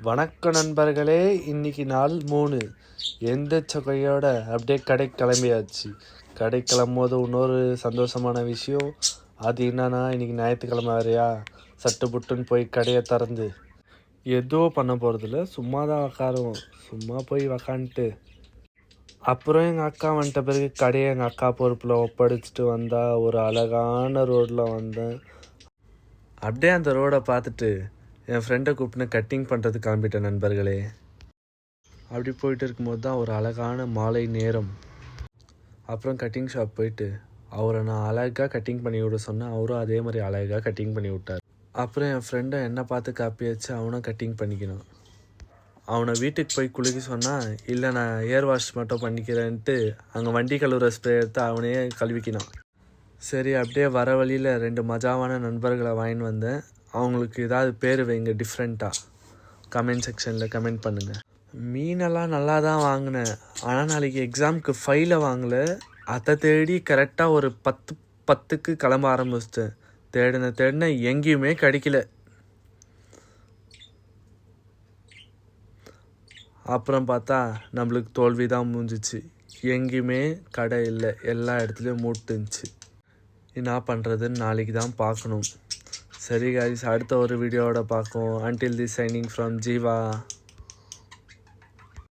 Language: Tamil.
வணக்கம் நண்பர்களே, இன்னைக்கு நாள் 3 எந்திரிச்ச கையோட அப்படியே கடைக்கு கிளம்பியாச்சு. கடைக்கு கிளம்பும்போது இன்னொரு சந்தோஷமான விஷயம், அது என்னன்னா இன்னைக்கு ஞாயிற்றுக்கிழமை வேறையா, சட்டு புட்டுன்னு போய் கடையை திறந்து எதுவும் பண்ண போகிறதில்ல, சும்மா தான் உக்காருவோம். சும்மா போய் உக்காந்துட்டு அப்புறம் எங்கள் அக்கா வந்துட்ட பிறகு கடையை எங்கள் அக்கா பொறுப்பில் ஒப்படைச்சிட்டு வந்தால் ஒரு அழகான ரோட்டில் வந்தேன். அப்படியே அந்த ரோடை பார்த்துட்டு என் ஃப்ரெண்டை கூப்பிட்டு கட்டிங் பண்ணுறதுக்கு கிளம்பிட்டேன் நண்பர்களே. அப்படி போயிட்டு இருக்கும்போது தான் ஒரு அழகான மாலை நேரம். அப்புறம் கட்டிங் ஷாப் போயிட்டு அவரை நான் அழகாக கட்டிங் பண்ணி விட சொன்னேன். அவரும் அதே மாதிரி அழகாக கட்டிங் பண்ணி விட்டார். அப்புறம் என் ஃப்ரெண்டை என்னை பார்த்து காப்பி வச்சு அவனும் கட்டிங் பண்ணிக்கணும். அவனை வீட்டுக்கு போய் குளிக்க சொன்னால், இல்லை நான் ஏர் வாஷ் மட்டும் பண்ணிக்கிறேன்ட்டு அங்கே வண்டி கழுவுற ஸ்ப்ரே எடுத்து அவனே கழுவிக்கினான். சரி, அப்படியே வர வழியில் 2 மஜாவான நண்பர்களை வாங்கின்னு வந்தேன். அவங்களுக்கு ஏதாவது பேர் வைங்க டிஃப்ரெண்ட்டாக, கமெண்ட் செக்ஷனில் கமெண்ட் பண்ணுங்கள். மீனெல்லாம் நல்லா தான் வாங்கினேன், ஆனால் நாளைக்கு எக்ஸாமுக்கு ஃபைலை வாங்கலை. அதை தேடி கரெக்டாக ஒரு 10:10க்கு கிளம்ப ஆரம்பிச்சிட்டேன். தேடின எங்கேயுமே கிடைக்கல. அப்புறம் பார்த்தா நம்மளுக்கு தோல்வி தான் முடிஞ்சிச்சு. எங்கேயுமே கடை இல்லை, எல்லா இடத்துலையும் மூட்டுச்சு. என்ன பண்ணுறதுன்னு நாளைக்கு தான் பார்க்கணும். சரி guys, அடுத்த ஒரு வீடியோவோட பார்ப்போம். Until this, signing from Jiva.